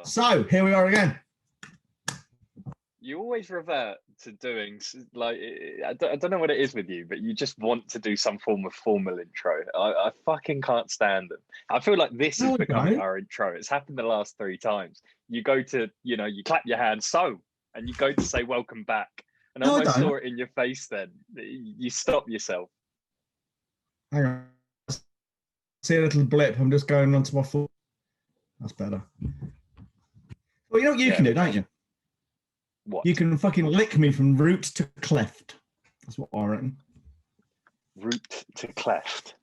So here we are again. You always revert to doing like I don't know what it is with you, but you just want to do some form of formal intro. I fucking can't stand them. I feel like this is becoming our intro. It's happened the last 3 times. You go to, you clap your hands, and you go to say welcome back, and I almost saw it in your face. Then you stop yourself. Hang on, see a little blip. I'm just going onto my foot. That's better. Well, you know what you can do, don't you? What? You can fucking lick me from root to cleft. That's what I reckon. Root to cleft.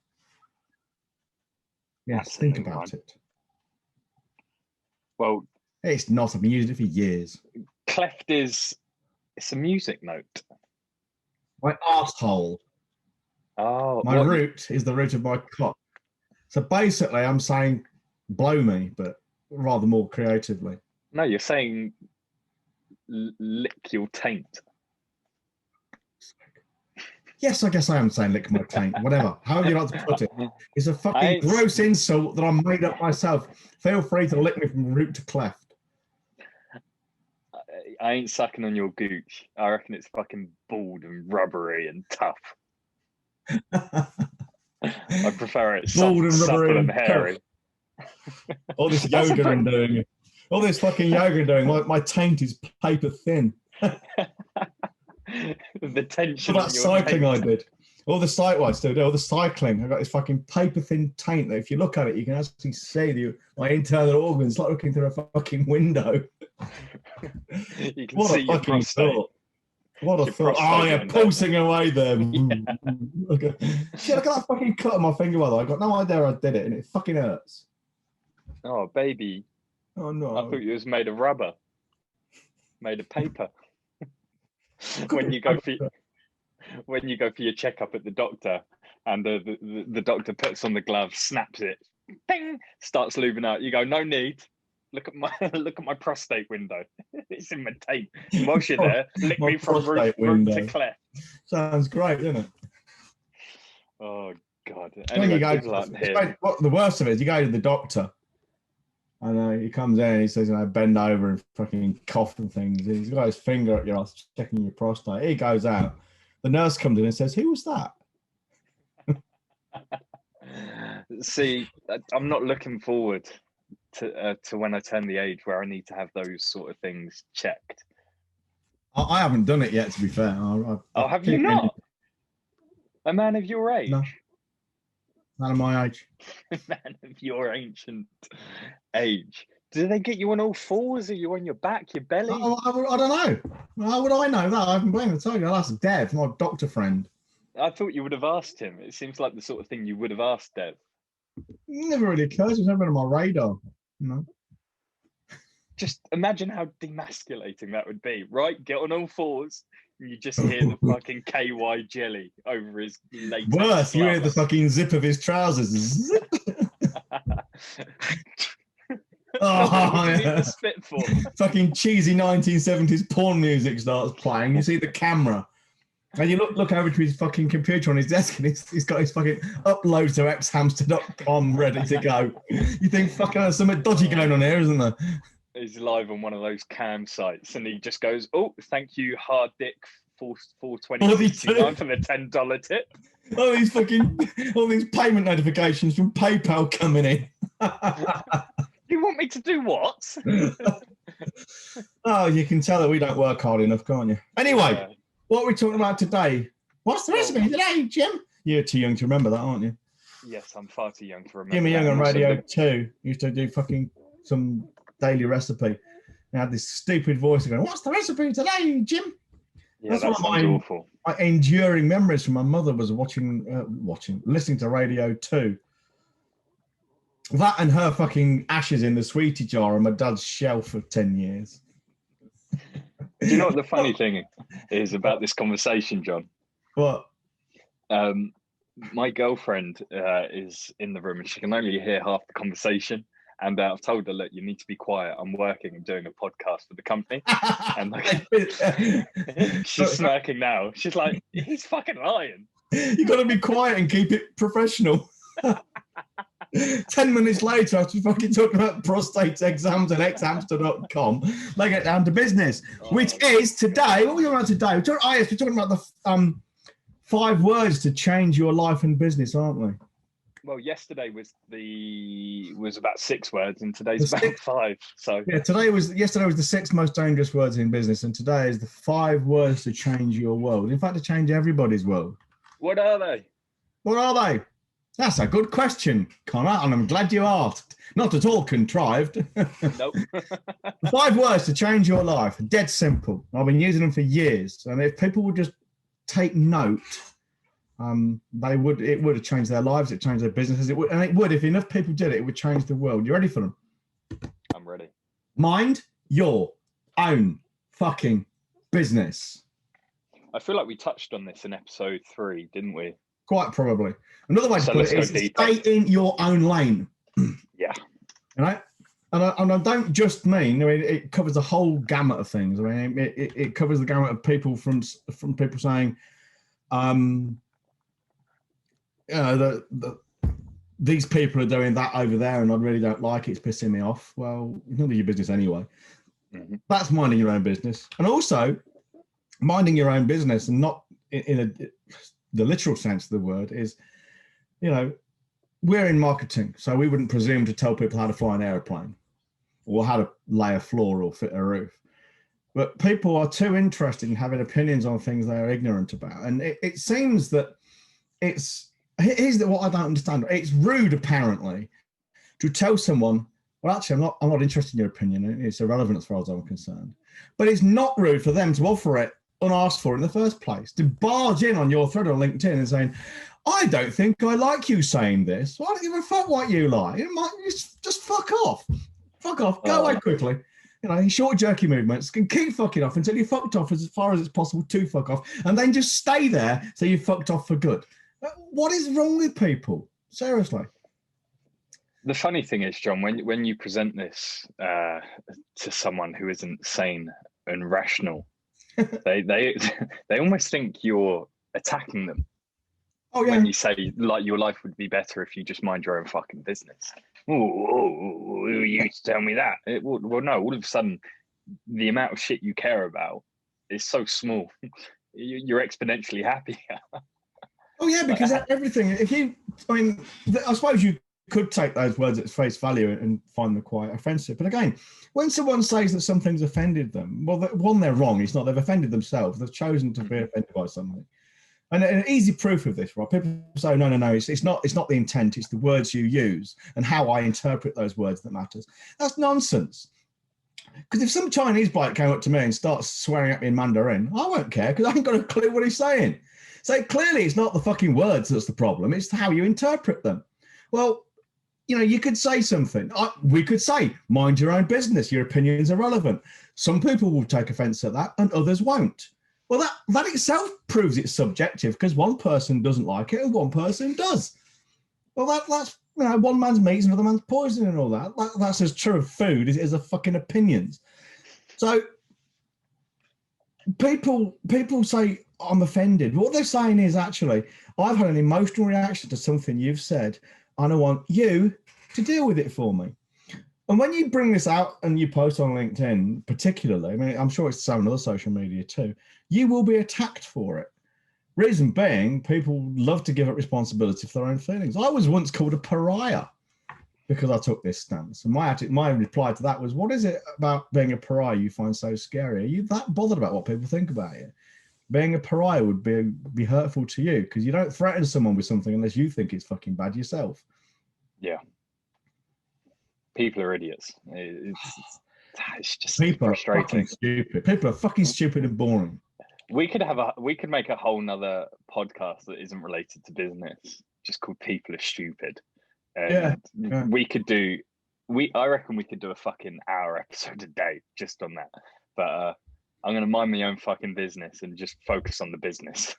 Yes, think about it. Well, it's not. I've been using it for years. Cleft it's a music note. My arsehole. Oh. My root is the root of my cock. So basically, I'm saying blow me, but rather more creatively. No, you're saying lick your taint. Yes, I guess I am saying lick my taint. Whatever. However you like to put it. It's a fucking gross insult that I made up myself. Feel free to lick me from root to cleft. I ain't sucking on your gooch. I reckon it's fucking bald and rubbery and tough. I prefer it bald and rubbery and hairy. All this yoga I'm doing. All this fucking yoga doing. My taint is paper thin. The tension. All that cycling I did. All the I still do. All the cycling. I got this fucking paper thin taint that if you look at it, you can actually see my internal organs. It's like looking through a fucking window. You can see your prostate. What a thought. Oh, yeah, pulsing away there. Yeah. Look at that fucking cut on my finger, I got no idea I did it, and it fucking hurts. Oh, baby. Oh, no. I thought it was made of rubber. Made of paper. When you go for your checkup at the doctor, and the doctor puts on the glove, snaps it, ding, starts lubing out. You go, no need. Look at my prostate window. It's in my tape. Whilst you're there, lick me from root to cleft. Sounds great, doesn't it? Oh God! Anyway, the worst of it is you go to the doctor, and he comes in and he says, bend over and fucking cough and things. He's got his finger up your ass checking your prostate. He goes out. The nurse comes in and says, "Who was that?" See, I'm not looking forward to when I turn the age where I need to have those sort of things checked. I haven't done it yet, to be fair. Have you not? A man of your age? No. Man of my age. Man of your ancient age. Do they get you on all fours? Are you on your back, your belly? I don't know. How would I know that? I haven't been able to tell you. I'll ask Dev, my doctor friend. I thought you would have asked him. It seems like the sort of thing you would have asked Dev. Never really occurs. It's never been on my radar. No. Just imagine how demasculating that would be, right? Get on all fours, and you just hear the fucking KY jelly over his latex. Worse, you hear the fucking zip of his trousers. Oh, yeah. Spit for? Fucking cheesy 1970s porn music starts playing. You see the camera. And you look over to his fucking computer on his desk, and he's got his fucking upload to xhamster.com ready to go. You think, fucking, there's something dodgy going on here, isn't there? He's live on one of those cam sites, and he just goes, "Oh, thank you, hard dick 420 for the $10 tip." All these payment notifications from PayPal coming in. You want me to do what? Oh, you can tell that we don't work hard enough, can't you? Anyway. What are we talking about today? What's the recipe today, Jim? You're too young to remember that, aren't you? Yes, I'm far too young to remember. Jimmy Young on Radio 2 used to do fucking some daily recipe. He had this stupid voice going, "What's the recipe today, Jim?" Yeah, that's one of awful. My enduring memories from my mother was listening to Radio 2. That and her fucking ashes in the sweetie jar on my dad's shelf for 10 years. Do you know what the funny thing is about this conversation, John? What? My girlfriend is in the room and she can only hear half the conversation. And I've told her, look, you need to be quiet. I'm working and doing a podcast for the company. And she's smirking now. She's like, he's fucking lying. You got to be quiet and keep it professional. 10 minutes later, after fucking talking about prostate exams and xhamster.com, they get down to business, which is today. What are we talking about today? We're talking about the 5 words to change your life and business, aren't we? Well, yesterday was about 6 words, and today's about 5. So yeah, yesterday was the 6 most dangerous words in business, and today is the 5 words to change your world. In fact, to change everybody's world. What are they? What are they? That's a good question, Connor, and I'm glad you asked. Not at all contrived. Nope. 5 words to change your life. Dead simple. I've been using them for years, and if people would just take note, it would have changed their lives. It changed their businesses. It would if enough people did it. It would change the world. You ready for them? I'm ready. Mind your own fucking business. I feel like we touched on this in episode 3, didn't we? Quite probably. Another way to put it is stay in your own lane. Yeah. You know? And I don't just mean, it covers a whole gamut of things. I mean, it covers the gamut of people from people saying, these people are doing that over there and I really don't like it. It's pissing me off. Well, it's none of your business anyway. Mm-hmm. That's minding your own business. And also, minding your own business, and not in the literal sense of the word, is, we're in marketing, so we wouldn't presume to tell people how to fly an airplane or how to lay a floor or fit a roof. But people are too interested in having opinions on things they are ignorant about. And it seems that here's what I don't understand. It's rude, apparently, to tell someone, well, actually, I'm not interested in your opinion. It's irrelevant as far as I'm concerned. But it's not rude for them to offer it unasked for in the first place, to barge in on your thread on LinkedIn and saying, I don't think I like you saying this. Well, I don't give a fuck what you like. Just fuck off. Fuck off. Go away quickly. Short, jerky movements can keep fucking off until you're fucked off as far as it's possible to fuck off, and then just stay there so you're fucked off for good. What is wrong with people? Seriously. The funny thing is, John, when you present this to someone who isn't sane and rational, they almost think you're attacking them. Oh, yeah. When you say, like, your life would be better if you just mind your own fucking business. Oh, you used to tell me that. Well, no, all of a sudden, the amount of shit you care about is so small. You're exponentially happier. Oh, yeah, because everything, I suppose you could take those words at face value and find them quite offensive. But again, when someone says that something's offended them, well, one, they're wrong. It's not. They've offended themselves. They've chosen to be offended by something. And an easy proof of this, right? People say, no, it's not the intent, it's the words you use and how I interpret those words that matters. That's nonsense. Because if some Chinese bloke came up to me and starts swearing at me in Mandarin, I won't care because I ain't got a clue what he's saying. So clearly it's not the fucking words that's the problem, it's how you interpret them. Well, you could say something. We could say, mind your own business, your opinions are relevant. Some people will take offense at that and others won't. Well, that itself proves it's subjective because one person doesn't like it and one person does. Well, that's one man's meat is another man's poison and all that. That's as true of food as it is of fucking opinions. So people say, I'm offended. What they're saying is, actually, I've had an emotional reaction to something you've said and I want you to deal with it for me. And when you bring this out and you post on LinkedIn, particularly, I'm sure it's the same on other social media too, you will be attacked for it. Reason being, people love to give up responsibility for their own feelings. I was once called a pariah because I took this stance. And my reply to that was, what is it about being a pariah you find so scary? Are you that bothered about what people think about you? Being a pariah would be hurtful to you because you don't threaten someone with something unless you think it's fucking bad yourself. Yeah. People are idiots. It's just people frustrating. Are fucking stupid. People are fucking stupid and boring. We could make a whole nother podcast that isn't related to business, just called "People Are Stupid." And yeah. I reckon we could do a fucking hour episode a day just on that. But I'm gonna mind my own fucking business and just focus on the business.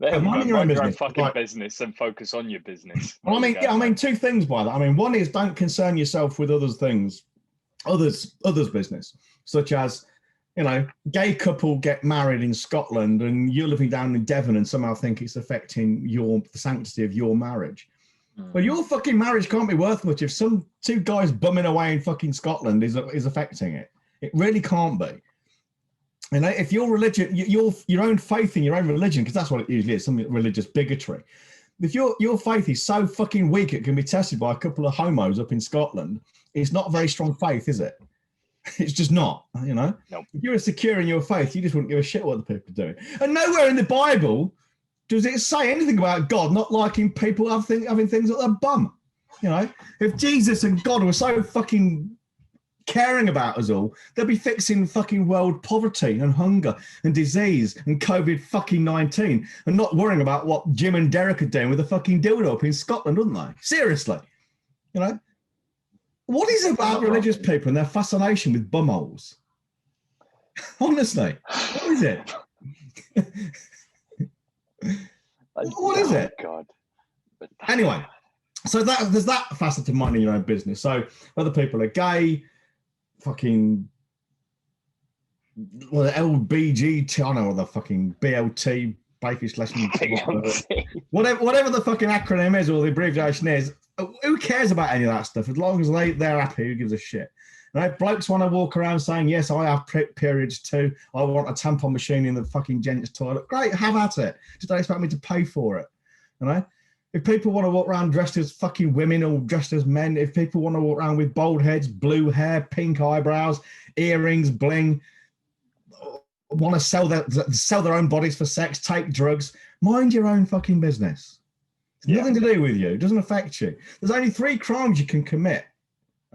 Mind your own fucking business and focus on your business. Well, two things by that. One is don't concern yourself with others' business, such as, gay couple get married in Scotland and you're living down in Devon and somehow think it's affecting the sanctity of your marriage. Well, your fucking marriage can't be worth much if some two guys bumming away in fucking Scotland is affecting it. It really can't be. And if your religion, your own faith in your own religion, because that's what it usually is, some religious bigotry. If your faith is so fucking weak it can be tested by a couple of homos up in Scotland, it's not a very strong faith, is it? It's just not, you know? Nope. If you were secure in your faith, you just wouldn't give a shit what the people are doing. And nowhere in the Bible does it say anything about God not liking people having things at their bum. You know, if Jesus and God were so fucking caring about us all, they'd be fixing fucking world poverty and hunger and disease and COVID fucking 19 and not worrying about what Jim and Derek are doing with a fucking dildo up in Scotland, wouldn't they? Seriously. You know? What is it about religious people and their fascination with bumholes? Honestly, what is it? What is it? God. Anyway, so there's that facet of minding your own business. So whether people are gay, fucking LBG, I don't know what the fucking BLT, Bakish lesson, whatever the fucking acronym is or the abbreviation is. Who cares about any of that stuff? As long as they're happy, who gives a shit? And if blokes want to walk around saying, yes, I have periods too, I want a tampon machine in the fucking gents' toilet, great, have at it. Just don't expect me to pay for it. You know? If people want to walk around dressed as fucking women or dressed as men, if people want to walk around with bald heads, blue hair, pink eyebrows, earrings, bling, want to sell their own bodies for sex, take drugs, mind your own fucking business. It's nothing to do with you. It doesn't affect you. There's only 3 crimes you can commit.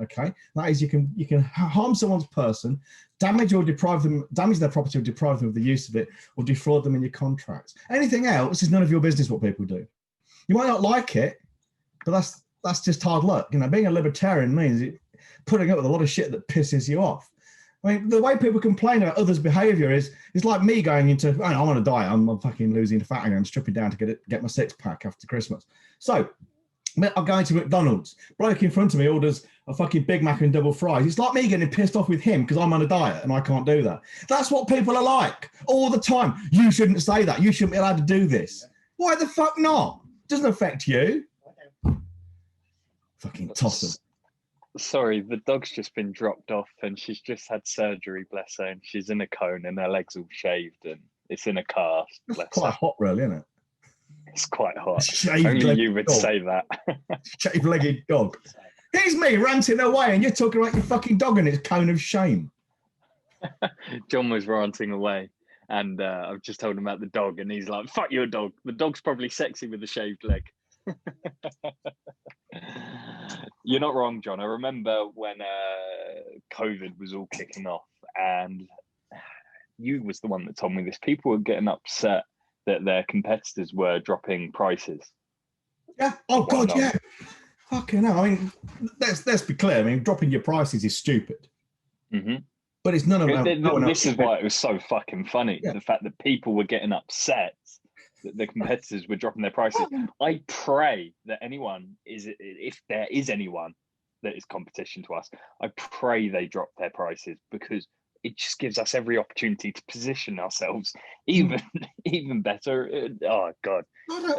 Okay, that is you can harm someone's person, damage their property or deprive them of the use of it, or defraud them in your contracts. Anything else is none of your business what people do. You might not like it, but that's just hard luck. You know, being a libertarian means putting up with a lot of shit that pisses you off. I mean, the way people complain about others' behaviour is like me going into, oh, I'm on a diet, I'm fucking losing fat and I'm stripping down to get my 6-pack after Christmas. So I'm going to McDonald's. Bloke in front of me orders a fucking Big Mac and double fries. It's like me getting pissed off with him because I'm on a diet and I can't do that. That's what people are like all the time. You shouldn't say that. You shouldn't be allowed to do this. Why the fuck not? It doesn't affect you. Fucking toss them. Sorry, the dog's just been dropped off and she's just had surgery, bless her, and she's in a cone and her legs all shaved and it's in a cast. That's quite hot, really, isn't it? It's quite hot. Only you would say that. Shaved-legged dog. Here's me ranting away and you're talking about your fucking dog and its cone of shame. John was ranting away and I've just told him about the dog and he's like, fuck your dog. The dog's probably sexy with a shaved leg. You're not wrong, John. I remember when COVID was all kicking off and you was the one that told me this. People were getting upset that their competitors were dropping prices. Yeah. Oh, God, yeah. Fucking hell. I mean, let's be clear. I mean, dropping your prices is stupid. Mm-hmm. But it's none of them. This is why it was so fucking funny. Yeah. The fact that people were getting upset that the competitors were dropping their prices. I pray that if there is anyone that is competition to us, I pray they drop their prices because it just gives us every opportunity to position ourselves even better. Oh, God.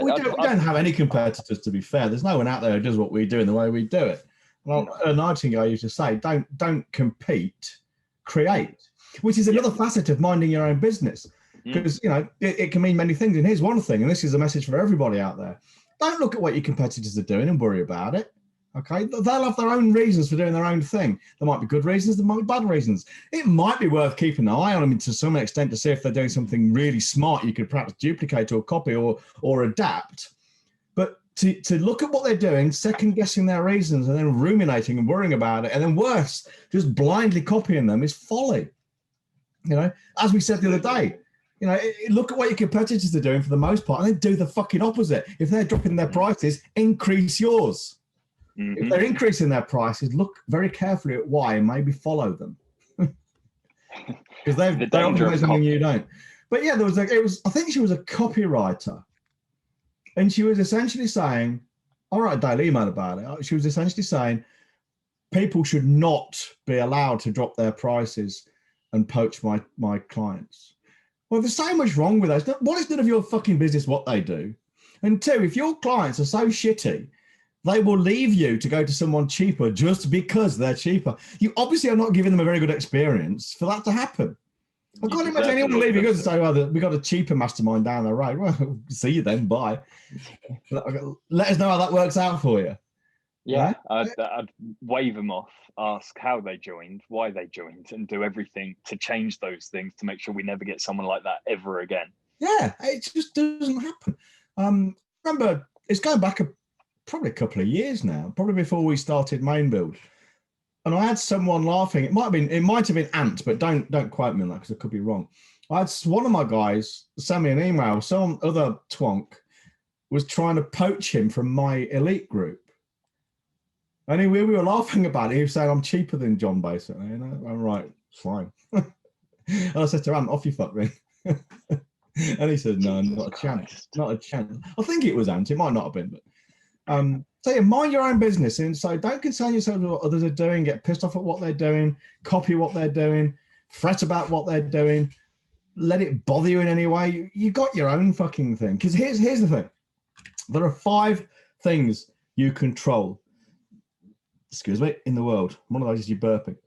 We don't have any competitors, to be fair. There's no one out there who does what we do in the way we do it. Well, a Nightingale used to say, don't compete, create, which is another facet of minding your own business. Because, you know, it can mean many things. And here's one thing, and this is a message for everybody out there. Don't look at what your competitors are doing and worry about it. Okay, they'll have their own reasons for doing their own thing. There might be good reasons, there might be bad reasons. It might be worth keeping an eye on them to some extent to see if they're doing something really smart you could perhaps duplicate or copy or adapt. But to look at what they're doing, second guessing their reasons and then ruminating and worrying about it, and then worse, just blindly copying them is folly. You know, as we said the other day, you know, look at what your competitors are doing for the most part and then do the fucking opposite. If they're dropping their prices, increase yours. Mm-hmm. If they're increasing their prices, look very carefully at why and maybe follow them. Because they're optimizing something you don't. But yeah, I think she was a copywriter. And she was essentially saying, I'll write a daily email about it. She was essentially saying people should not be allowed to drop their prices and poach my clients. Well, there's so much wrong with us. One, it's none of your fucking business what they do. And two, if your clients are so shitty they will leave you to go to someone cheaper just because they're cheaper. You obviously are not giving them a very good experience for that to happen. I can't imagine anyone leaving us and say, "Oh, we got a cheaper mastermind down the road." Well, see you then. Bye. Let us know how that works out for you. Yeah, I'd wave them off, ask how they joined, why they joined, and do everything to change those things to make sure we never get someone like that ever again. Yeah, it just doesn't happen. Remember, it's going back probably a couple of years now, probably before we started Main Build. And I had someone laughing. It might have been Ant, but don't quote me on that because I could be wrong. I had one of my guys send me an email. Some other twonk was trying to poach him from my elite group. And we were laughing about it. He was saying, "I'm cheaper than John, basically." You know, I'm right, fine. And I said to Ant, "Off you fuck me." And he said, "No, not a chance. Not a chance." I think it was Ant. It might not have been, but so yeah, mind your own business. And so don't concern yourself with what others are doing. Get pissed off at what they're doing. Copy what they're doing. Fret about what they're doing. Let it bother you in any way. You got your own fucking thing. Because here's the thing. There are 5 things you control. Excuse me, in the world. One of those is your burping.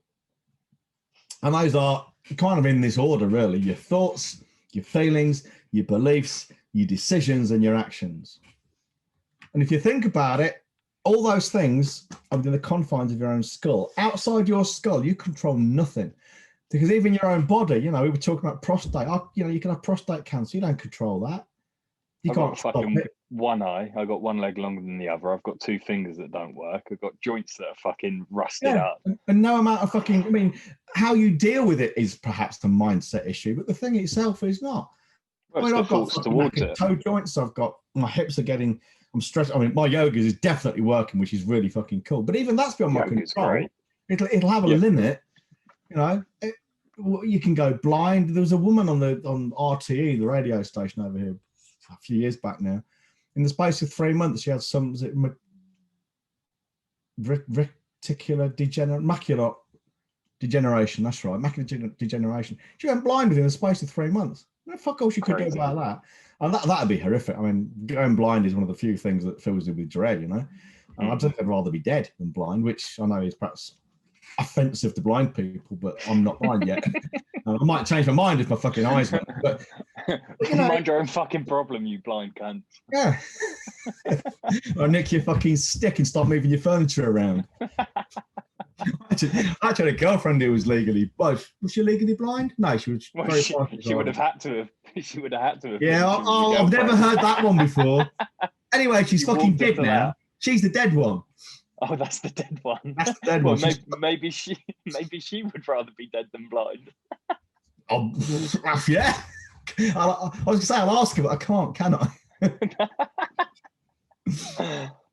And those are kind of in this order, really. Your thoughts, your feelings, your beliefs, your decisions, and your actions. And if you think about it, all those things are within the confines of your own skull. Outside your skull, you control nothing. Because even your own body, we were talking about prostate. You can have prostate cancer. You don't control that. You can't stop it. One eye. I got one leg longer than the other. I've got 2 fingers that don't work. I've got joints that are fucking rusted up. And no amount of fucking. I mean, how you deal with it is perhaps the mindset issue, but the thing itself is not. Well, I've got toe joints. I've got my hips are getting. I'm stressed. I mean, my yoga is definitely working, which is really fucking cool. But even that's beyond my control. It'll have a limit. You can go blind. There was a woman on RTE, the radio station over here, a few years back now. In the space of 3 months, she had some macular degeneration. That's right, macular degeneration. She went blind within the space of 3 months. No fuck all she could do about that. And that'd be horrific. I mean, going blind is one of the few things that fills you with dread, And I think I'd rather be dead than blind, which I know is perhaps offensive to blind people, but I'm not blind yet. I might change my mind if my fucking eyes went. But mind your own fucking problem, you blind cunt. Yeah. Or nick your fucking stick and start moving your furniture around. I had a girlfriend who was legally. Was she legally blind? No, she was. She would have had to have. She would have had to have. Yeah. I've never heard that one before. Anyway, she's fucking dead now. That. She's the dead one. Oh, that's the dead one. That's the dead one. Maybe she would rather be dead than blind. Oh, yeah. I was going to say I'll ask her, but I can't, can I?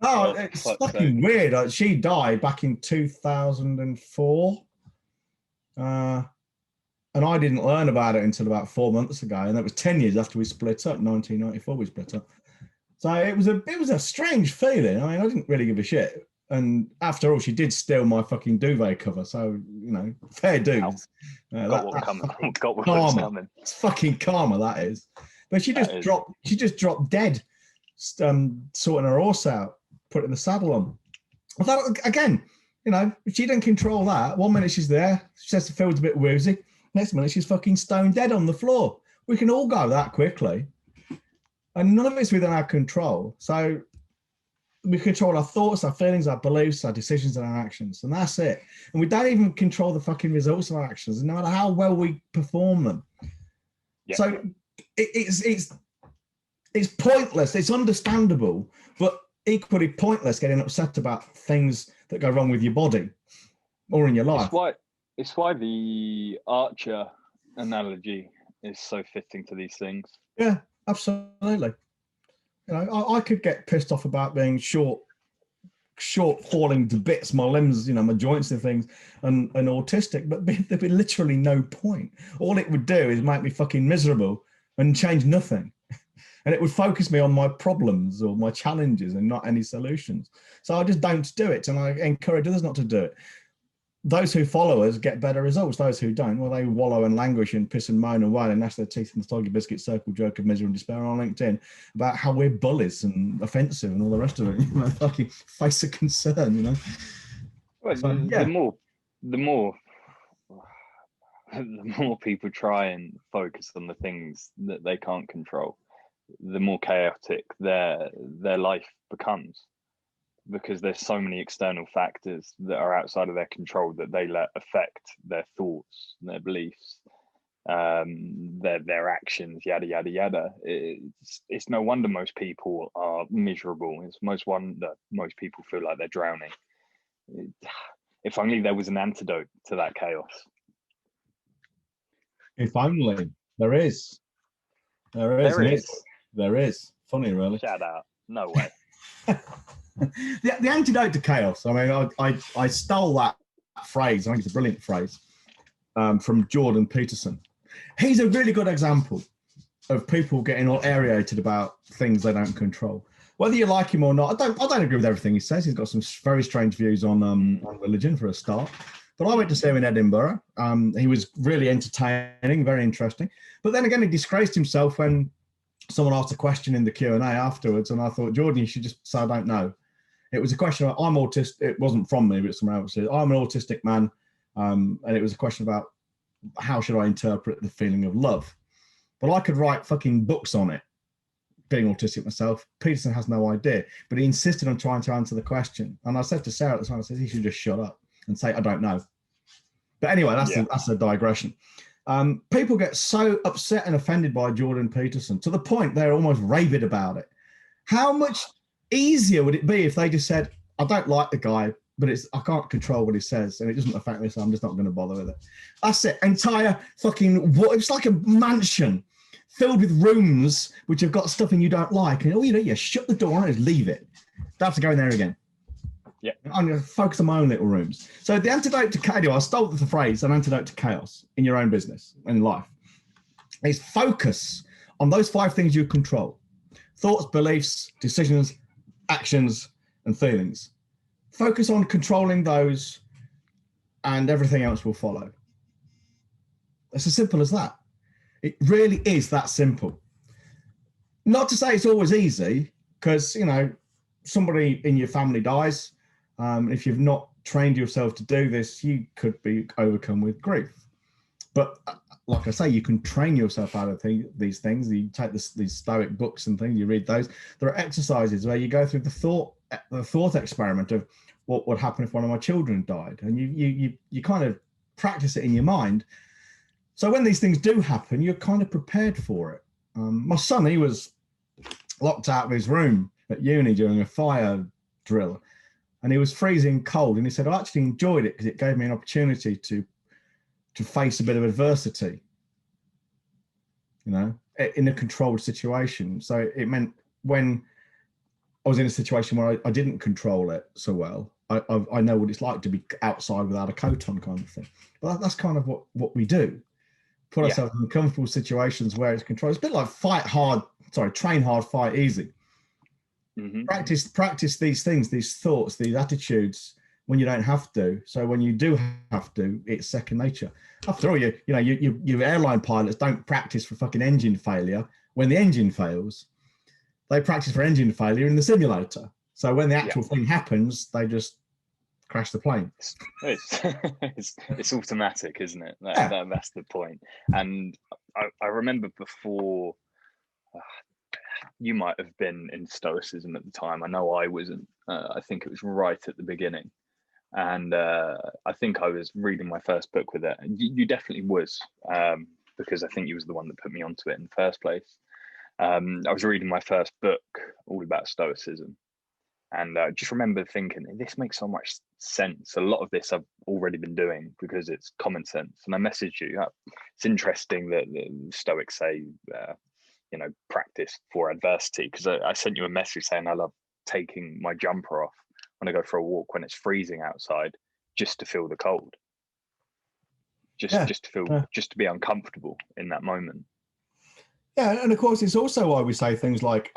It's fucking weird. She died back in 2004. And I didn't learn about it until about 4 months ago. And that was 10 years after we split up. 1994 we split up. So it was a strange feeling. I mean, I didn't really give a shit. And after all, she did steal my fucking duvet cover. So, fair dues. Karma. It's fucking karma, that is. But she just dropped dead, sorting her horse out, putting the saddle on. I thought, again, she didn't control that. 1 minute she's there, she says the field's a bit woozy. Next minute she's fucking stone dead on the floor. We can all go that quickly. And none of it's within our control. So we control our thoughts, our feelings, our beliefs, our decisions, and our actions. And that's it. And we don't even control the fucking results of our actions, no matter how well we perform them. Yeah. So it's pointless. It's understandable, but equally pointless getting upset about things that go wrong with your body or in your life. It's why the archer analogy is so fitting to these things. Yeah, absolutely. I could get pissed off about being short, falling to bits, my limbs, my joints and things, and autistic, but there'd be literally no point. All it would do is make me fucking miserable and change nothing. And it would focus me on my problems or my challenges and not any solutions. So I just don't do it, and I encourage others not to do it. those who follow us get better results. Those who don't, well, they wallow and languish and piss and moan and whine and gnash their teeth in the soggy biscuit circle jerk of misery and despair on LinkedIn about how we're bullies and offensive and all the rest of it. You know, fucking face of concern, you know. Well, So, the more the more people try and focus on the things that they can't control, the more chaotic their life becomes, because there's so many external factors that are outside of their control that they let affect their thoughts, their beliefs, their actions, yada yada yada. It's no wonder most people are miserable. It's most wonder most people feel like they're drowning. If only there was an antidote to that chaos. if only there is. There is. There is. Funny, really. Shout out. No way. The antidote to chaos. I mean, I stole that phrase. I think it's a brilliant phrase from Jordan Peterson. He's a really good example of people getting all aerated about things they don't control. Whether you like him or not, I don't agree with everything he says. He's got some very strange views on religion for a start. But I went to see him in Edinburgh. He was really entertaining, very interesting. But then again, he disgraced himself when someone asked a question in the Q&A afterwards, and I thought, Jordan, you should just say, I don't know. It was a question of, I'm autistic. It wasn't from me, but someone else said, I'm an autistic man. And it was a question about how should I interpret the feeling of love? But I could write fucking books on it, being autistic myself. Peterson has no idea, but he insisted on trying to answer the question. And I said to Sarah at the time, I said, he should just shut up and say, I don't know. But anyway, that's a digression. People get so upset and offended by Jordan Peterson to the point they're almost rabid about it. How much easier would it be if they just said, I don't like the guy, but I can't control what he says and it doesn't affect me, so I'm just not going to bother with it. That's it. Entire fucking, it's like a mansion filled with rooms which have got stuff in you don't like. And all you do, you shut the door and just leave it. Don't have to go in there again. Yeah, I'm going to focus on my own little rooms. So the antidote to chaos, I stole the phrase, an antidote to chaos in your own business and in life, is focus on those 5 things you control: thoughts, beliefs, decisions, actions, and feelings. Focus on controlling those and everything else will follow. It's as simple as that. It really is that simple. Not to say it's always easy, because, you know, somebody in your family dies. If you've not trained yourself to do this, you could be overcome with grief. But like I say, you can train yourself out of these things. You take these Stoic books and things, you read those. There are exercises where you go through the thought experiment of what would happen if one of my children died, and you kind of practice it in your mind. So when these things do happen, you're kind of prepared for it. My son, he was locked out of his room at uni during a fire drill, and he was freezing cold, and he said, I actually enjoyed it because it gave me an opportunity to face a bit of adversity, you know, in a controlled situation. So it meant when I was in a situation where I didn't control it so well, I know what it's like to be outside without a coat on, kind of thing. But that's kind of what we do. Put ourselves in comfortable situations where it's controlled. It's a bit like train hard, fight easy. Mm-hmm. Practice these things, these thoughts, these attitudes when you don't have to. So when you do have to, it's second nature. After all, your airline pilots don't practice for fucking engine failure when the engine fails. They practice for engine failure in the simulator. So when the actual thing happens, they just crash the plane. It's automatic, isn't it? That's the point. And I remember before, you might have been in Stoicism at the time. I know I wasn't. I think it was right at the beginning. And I think I was reading my first book with it. And you definitely was, because I think you was the one that put me onto it in the first place. I was reading my first book all about Stoicism. And I just remember thinking, this makes so much sense. A lot of this I've already been doing because it's common sense. And I messaged you. It's interesting that the Stoics say, practice for adversity, because I sent you a message saying I love taking my jumper off when I go for a walk when it's freezing outside, just to feel the cold, just to be uncomfortable in that moment. Yeah, and of course, it's also why we say things like,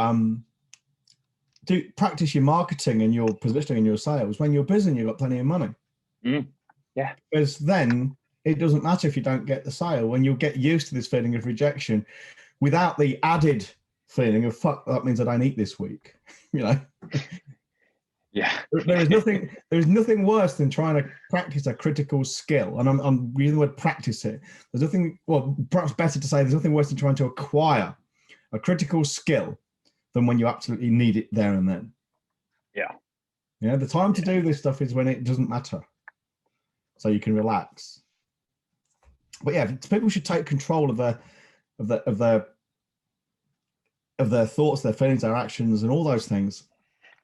do practice your marketing and your positioning and your sales when you're busy and you've got plenty of money. Yeah. Because then it doesn't matter if you don't get the sale, when you'll get used to this feeling of rejection without the added feeling of fuck, that means I don't eat this week. Yeah. There is nothing worse than trying to practice a critical skill. And I'm using the word practice here. There's nothing, well, perhaps better to say there's nothing worse than trying to acquire a critical skill than when you absolutely need it there and then. Yeah. The time to do this stuff is when it doesn't matter. So you can relax. But yeah, people should take control of their thoughts, their feelings, their actions, and all those things,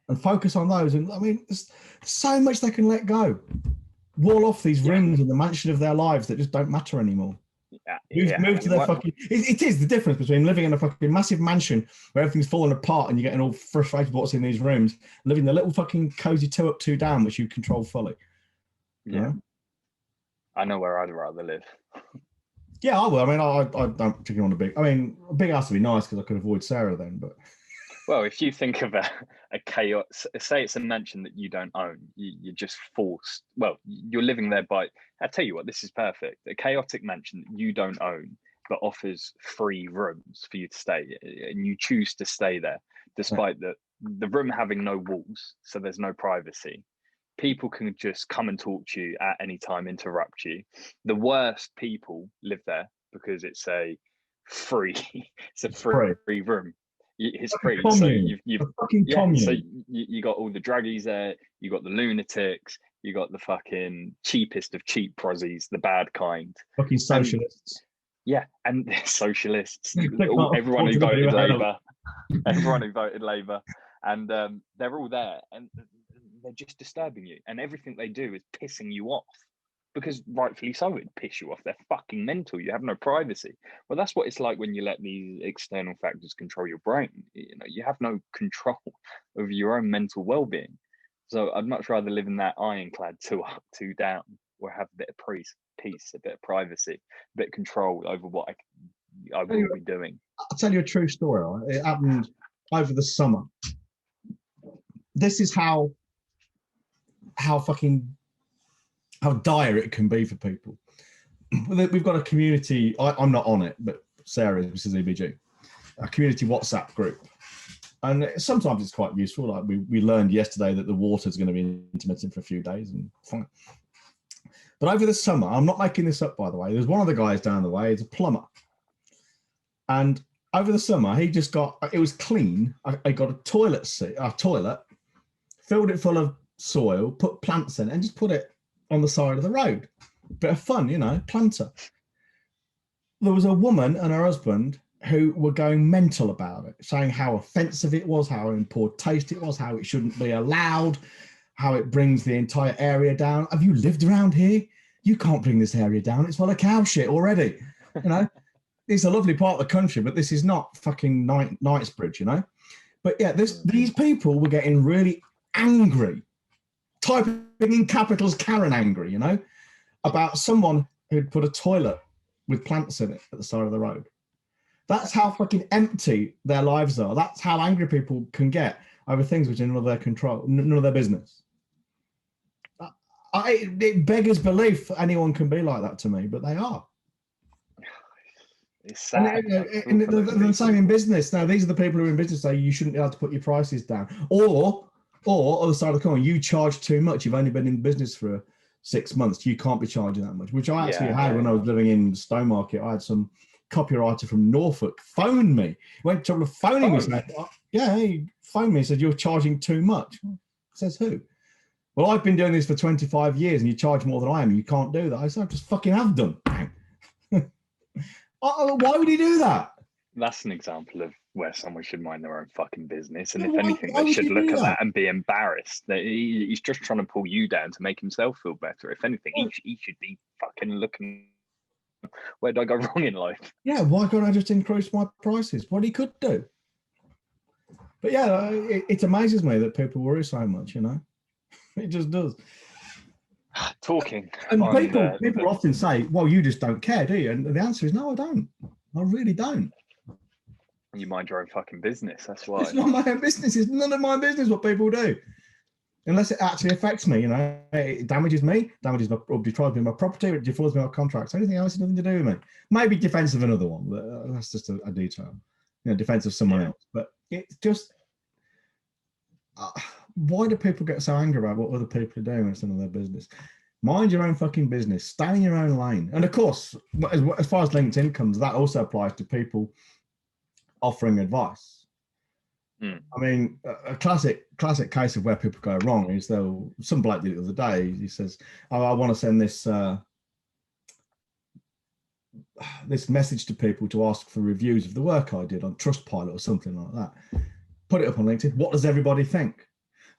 and focus on those. And I mean, there's so much they can let go. Wall off these rooms in the mansion of their lives that just don't matter anymore. Move to their fucking. It is the difference between living in a fucking massive mansion where everything's falling apart and you're getting all frustrated with what's in these rooms, living the little fucking cozy 2 up, 2 down, which you control fully. Yeah. I know where I'd rather live. Yeah, I will. I mean, I don't particularly want a big. I mean, a big house would be nice because I could avoid Sarah then. But well, if you think of a chaos, say it's a mansion that you don't own, you're just forced. Well, you're living there by. I tell you what, this is perfect. A chaotic mansion that you don't own but offers free rooms for you to stay, and you choose to stay there, despite the room having no walls, so there's no privacy. People can just come and talk to you at any time, interrupt you. The worst people live there because it's a free, it's a free room. It's free. So you've so you got all the druggies there, you got the lunatics, you got the fucking cheapest of cheap prozzies, the bad kind. Fucking socialists. And socialists. Everyone who voted Labour. Everyone who voted Labour. And they're all there. And they're just disturbing you, and everything they do is pissing you off, because rightfully so, it'd piss you off. They're fucking mental. You have no privacy. Well, that's what it's like when you let these external factors control your brain. You have no control over your own mental well-being. So I'd much rather live in that ironclad 2 up, 2 down, or have a bit of peace, a bit of privacy, a bit of control over what I will be doing. I'll tell you a true story. Right? It happened over the summer. This is how dire it can be for people. We've got a community. I'm not on it, but Sarah is, which is EBG, a community WhatsApp group, and sometimes it's quite useful. Like we learned yesterday that the water is going to be intermittent for a few days, and fine. But over the summer, I'm not making this up, by the way. There's one of the guys down the way. He's a plumber, and over the summer he just got. It was clean. I got a toilet, filled it full of soil, put plants in it, and just put it on the side of the road. Bit of fun, planter. There was a woman and her husband who were going mental about it, saying how offensive it was, how in poor taste it was, how it shouldn't be allowed, how it brings the entire area down. Have you lived around here? You can't bring this area down. It's full of cow shit already. It's a lovely part of the country, but this is not fucking Knightsbridge, But yeah, these people were getting really angry, typing in capitals Karen angry, about someone who'd put a toilet with plants in it at the side of the road. That's how fucking empty their lives are. That's how angry people can get over things which are none of their control, none of their business. It beggars belief anyone can be like that to me, but they are. It's sad. And they're the same in business. Now, these are the people who are in business say you shouldn't be able to put your prices down. Or other side of the coin, you charge too much. You've only been in business for 6 months. You can't be charging that much, which I actually had when I was living in Stowmarket. I had some copywriter from Norfolk phone me. Went to phoning me. He phoned me and said, "You're charging too much." Says who? Well, I've been doing this for 25 years and you charge more than I am. You can't do that. I said, I just fucking have done. Why would he do that? That's an example of where someone should mind their own fucking business. And if anything, they should look at that and be embarrassed. He's just trying to pull you down to make himself feel better. If anything, he should be fucking looking, where did I go wrong in life? Yeah, why can't I just increase my prices? What he could do. But yeah, it amazes me that people worry so much, It just does. Talking. And people often say, well, you just don't care, do you? And the answer is no, I don't. I really don't. You mind your own fucking business. That's why. It's not my own business. It's none of my business what people do. unless it actually affects me. You know, it damages me, damages my, or deprives me of my property, or defaults me of my contracts. Anything else has nothing to do with me. Maybe defense of another one, but that's just a detail. You know, defense of someone else. But it's just, why do people get so angry about what other people are doing when it's none of their business? Mind your own fucking business. Stay in your own lane. And of course, as far as LinkedIn comes, that also applies to people offering advice. I mean, a classic case of where people go wrong is some bloke did it the other day. He says, "Oh, I want to send this this message to people to ask for reviews of the work I did on Trustpilot or something like that. Put it up on LinkedIn. What does everybody think?"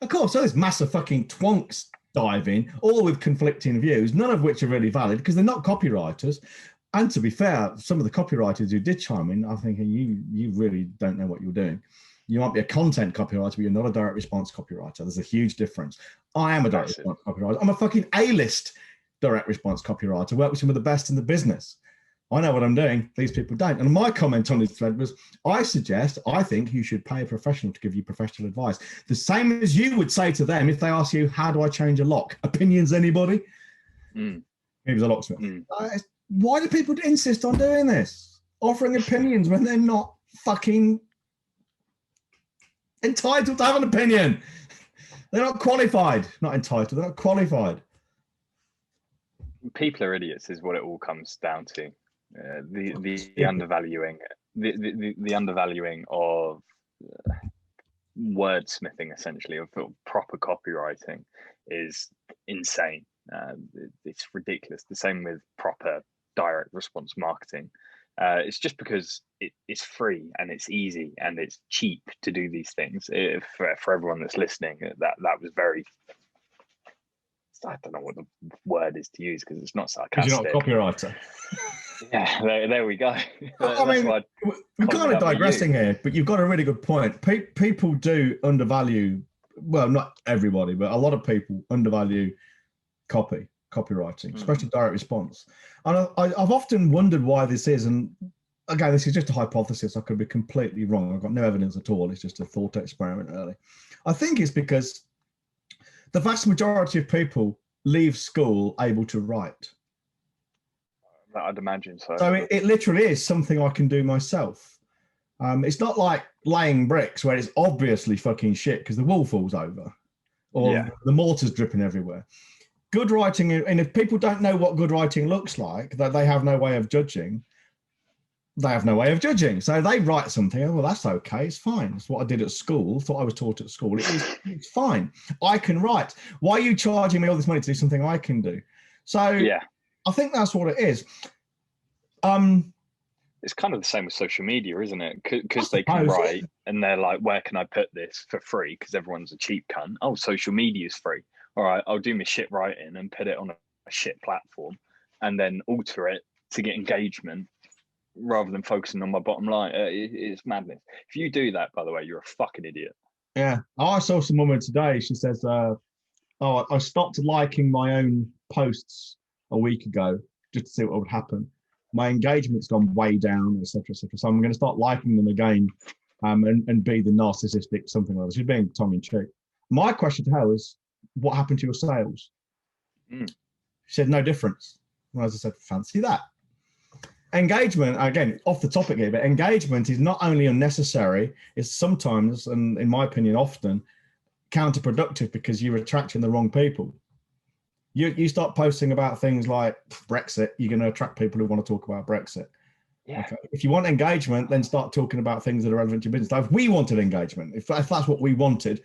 Of course, so there's massive fucking twonks dive in, all with conflicting views, none of which are really valid because they're not copywriters. And to be fair, some of the copywriters who did chime in, I'm thinking, you really don't know what you're doing. You might be a content copywriter, but you're not a direct response copywriter. There's a huge difference. I am a direct response copywriter. I'm a fucking A-list direct response copywriter. Work with some of the best in the business. I know what I'm doing. These people don't. And my comment on this thread was, I think you should pay a professional to give you professional advice. The same as you would say to them if they ask you, how do I change a lock? Opinions, anybody? He was a locksmith. Why do people insist on doing this? Offering opinions when they're not fucking entitled to have an opinion. They're not qualified. Not entitled, they're not qualified. People are idiots is what it all comes down to. The undervaluing the undervaluing of wordsmithing, essentially, of proper copywriting is insane. It's ridiculous. The same with proper direct response marketing. It's just because it's free and it's easy and it's cheap to do these things. For everyone that's listening, that was very, I don't know what the word is to use because it's not sarcastic. You're not a copywriter. Yeah, there we go. I mean, we're kind of digressing here, but you've got a really good point. People do undervalue, well, not everybody, but a lot of people undervalue copywriting, especially direct response. And I've often wondered why this is. And again, this is just a hypothesis. I could be completely wrong. I've got no evidence at all. It's just a thought experiment, really. I think it's because the vast majority of people leave school able to write. I'd imagine so. So it literally is something I can do myself. It's not like laying bricks where it's obviously fucking shit because the wall falls over or the mortar's dripping everywhere. Good writing, and if people don't know what good writing looks like, that they have no way of judging, they have no way of judging. So they write something, oh, well, that's okay, it's fine. It's what I did at school, thought I was taught at school. It's fine. I can write. Why are you charging me all this money to do something I can do? So yeah, I think that's what it is. It's kind of the same with social media, isn't it? Because they can write and they're like, where can I put this for free? Because everyone's a cheap cunt. Oh, social media is free. All right, I'll do my shit writing and put it on a shit platform and then alter it to get engagement rather than focusing on my bottom line. It's madness. If you do that, by the way, you're a fucking idiot. Yeah. I saw some woman today. She says, I stopped liking my own posts a week ago just to see what would happen. My engagement's gone way down, etc., etc. So I'm going to start liking them again and be the narcissistic something like that. She's being tongue in cheek. My question to her is, what happened to your sales? She said, no difference. Well, as I said, fancy that. Engagement, again, off the topic here, but engagement is not only unnecessary, it's sometimes, and in my opinion, often counterproductive because you're attracting the wrong people. You start posting about things like Brexit, you're going to attract people who want to talk about Brexit. Yeah. Okay. If you want engagement, then start talking about things that are relevant to your business. Like if we wanted engagement, if that's what we wanted,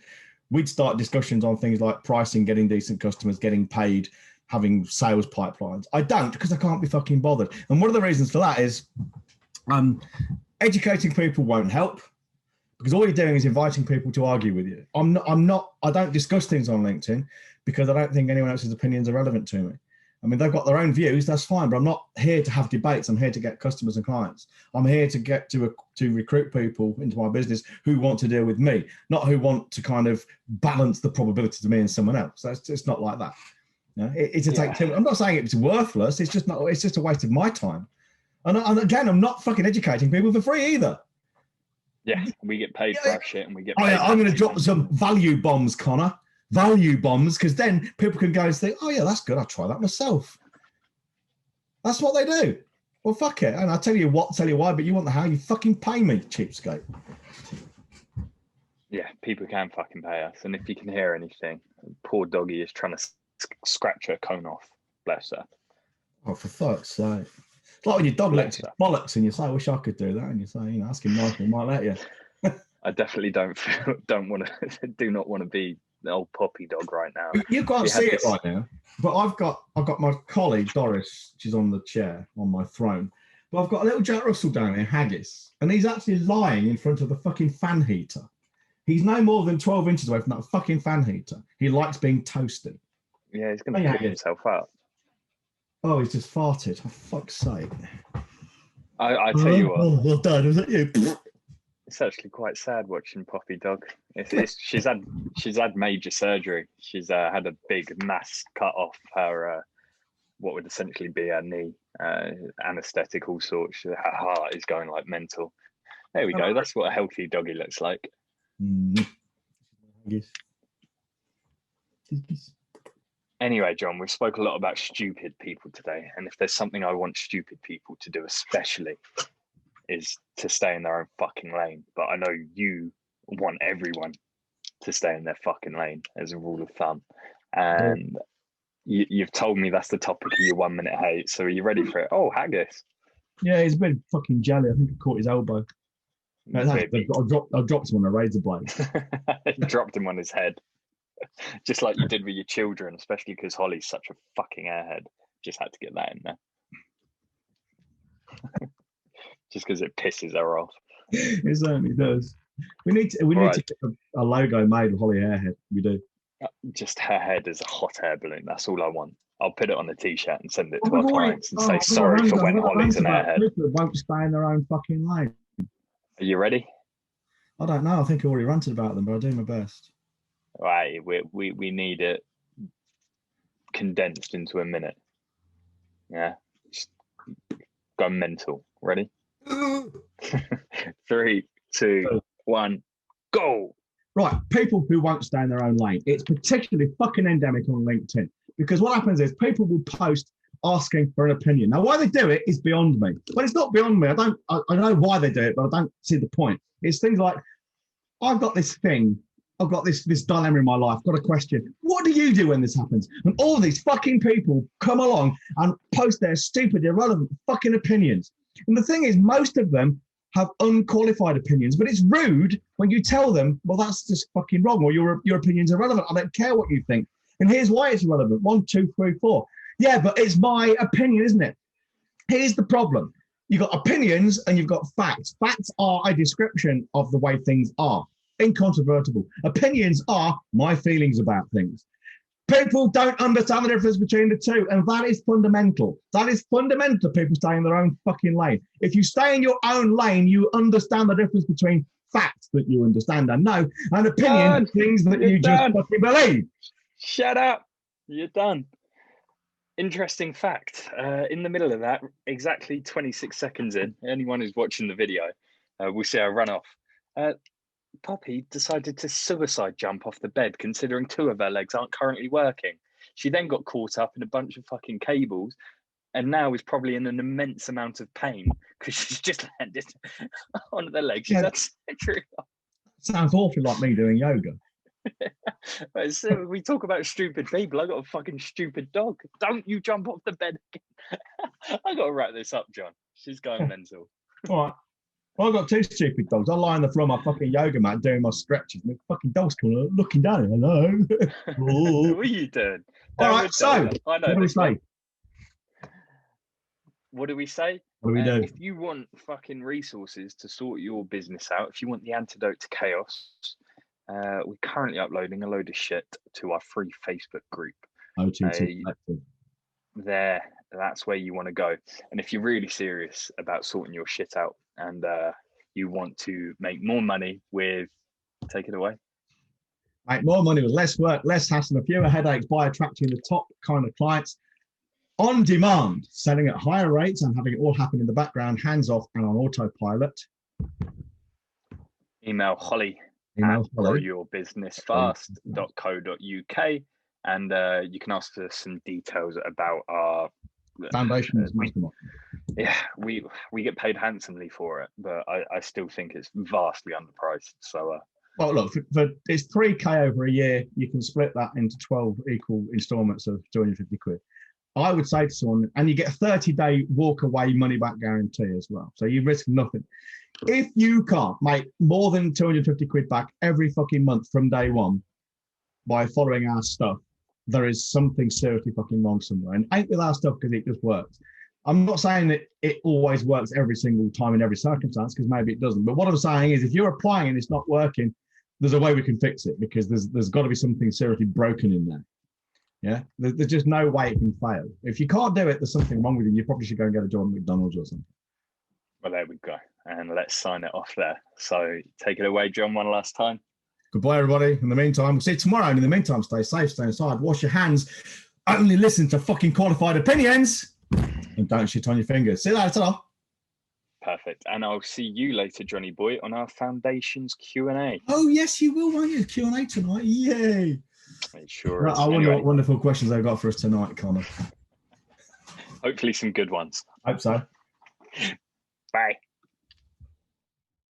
we'd start discussions on things like pricing, getting decent customers, getting paid, having sales pipelines. I don't, because I can't be fucking bothered. And one of the reasons for that is educating people won't help because all you're doing is inviting people to argue with you. I don't discuss things on LinkedIn because I don't think anyone else's opinions are relevant to me. I mean, they've got their own views, that's fine, but I'm not here to have debates. I'm here to get customers and clients. I'm here to get to recruit people into my business who want to deal with me, not who want to kind of balance the probability to me and someone else. It's not like that. You know, it's a take. I'm not saying it's worthless. It's just not. It's just a waste of my time. And again, I'm not fucking educating people for free either. Yeah, we get paid for our shit, and we get paid. I'm going to drop some value bombs, Connor. value bombs, because then people can go and think, oh yeah, that's good, I'll try that myself. That's what they do. Well, fuck it. And I'll tell you what, tell you why, but you want the how, you fucking pay me, cheapskate. Yeah, people can fucking pay us. And if you can hear anything, poor doggy is trying to scratch her cone off. Bless her. Oh, for fuck's sake. It's like when your dog licks your bollocks and you say, I wish I could do that. And you say, you know, ask him nicely, he might let you. I definitely do not want to be the old puppy dog right now. You can't see it right now, but I've got my colleague Doris. She's on the chair on my throne, but I've got a little Jack Russell down here, Haggis, and he's actually lying in front of the fucking fan heater. He's no more than 12 inches away from that fucking fan heater. He likes being toasted. Yeah, he's going to cook himself up. Oh, he's just farted. For fuck's sake. I tell you what. Well done. Was that you? It's actually quite sad watching Poppy Dog. She's had major surgery. She's had a big mass cut off her what would essentially be her knee, anaesthetic, all sorts. Her heart is going like mental. There we go. That's what a healthy doggy looks like. Anyway, John, we've spoke a lot about stupid people today, and if there's something I want stupid people to do especially, is to stay in their own fucking lane. But I know you want everyone to stay in their fucking lane as a rule of thumb. And you've told me that's the topic of your 1 minute hate. So are you ready for it? Oh, Haggis. Yeah, he's a bit fucking jelly. I think he caught his elbow. I dropped him on a razor blade. Dropped him on his head. Just like you did with your children, especially because Holly's such a fucking airhead. Just had to get that in there. Just because it pisses her off. It certainly does. We need to get a logo made of Holly Airhead. We do. Just her head is a hot air balloon. That's all I want. I'll put it on a t-shirt and send it to our clients and say sorry for when Holly's an airhead. People won't stay in their own fucking lane. Are you ready? I don't know. I think I already ranted about them, but I'll do my best. Right, we need it condensed into a minute. Yeah, just go mental. Ready? 3, 2, 1, go. Right, people who won't stay in their own lane. It's particularly fucking endemic on LinkedIn because what happens is people will post asking for an opinion. Now, why they do it is beyond me. But it's not beyond me. I know why they do it, but I don't see the point. It's things like, I've got this thing. I've got this dilemma in my life. Got a question. What do you do when this happens? And all these fucking people come along and post their stupid, irrelevant fucking opinions. And the thing is, most of them have unqualified opinions, but it's rude when you tell them, well, that's just fucking wrong, or your opinion's irrelevant. I don't care what you think. And here's why it's irrelevant. 1, 2, 3, 4. Yeah, but it's my opinion, isn't it? Here's the problem. You've got opinions and you've got facts. Facts are a description of the way things are. Incontrovertible. Opinions are my feelings about things. People don't understand the difference between the two, and that is fundamental. That is fundamental to people staying in their own fucking lane. If you stay in your own lane, you understand the difference between facts that you understand and know, and opinions, things that you just fucking believe. Shut up. You're done. Interesting fact. In the middle of that, exactly 26 seconds in, anyone who's watching the video will see I run off. Poppy decided to suicide jump off the bed, considering 2 of her legs aren't currently working. She then got caught up in a bunch of fucking cables and now is probably in an immense amount of pain because she's just landed on the legs. She's had surgery. Sounds awfully like me doing yoga. So we talk about stupid people. I got a fucking stupid dog. Don't you jump off the bed again. I got to wrap this up, John. She's going mental. All right. Well, I've got 2 stupid dogs. I lie on the floor of my fucking yoga mat doing my stretches. And the fucking dog's coming looking down. Hello. What are you doing? All right, so I know what do we say? What do we say? What do we do? If you want fucking resources to sort your business out, if you want the antidote to chaos, we're currently uploading a load of shit to our free Facebook group. OTT Collective. That's where you want to go. And if you're really serious about sorting your shit out and you want to make more money take it away. Make more money with less work, less hassle, and fewer headaches by attracting the top kind of clients on demand, selling at higher rates and having it all happen in the background, hands off and on autopilot. Email Holly Email Holly. growyourbusinessfast.co.uk, and you can ask for some details about our Foundations Mastermind. Yeah, we get paid handsomely for it, but I still think it's vastly underpriced. So well, look, it's 3K over a year. You can split that into 12 equal installments of 250 quid. I would say to someone, and you get a 30-day walk away money back guarantee as well. So you risk nothing. If you can't make more than 250 quid back every fucking month from day one by following our stuff, there is something seriously fucking wrong somewhere. And ain't with our stuff because it just works. I'm not saying that it always works every single time in every circumstance, because maybe it doesn't. But what I'm saying is, if you're applying and it's not working, there's a way we can fix it, because there's got to be something seriously broken in there. Yeah, there's just no way it can fail. If you can't do it, there's something wrong with you. You probably should go and get a job at McDonald's or something. Well, there we go. And let's sign it off there. So take it away, John, one last time. Goodbye, everybody. In the meantime, we'll see you tomorrow. And in the meantime, stay safe, stay inside, wash your hands, only listen to fucking qualified opinions, and don't shit on your fingers. See you later. Ta-ra. Perfect. And I'll see you later, Johnny boy, on our Foundations Q&A. Oh, yes, you will, won't you? Q&A tonight. Yay. It sure is. I wonder what wonderful questions they've got for us tonight, Connor. Hopefully some good ones. Hope so. Bye.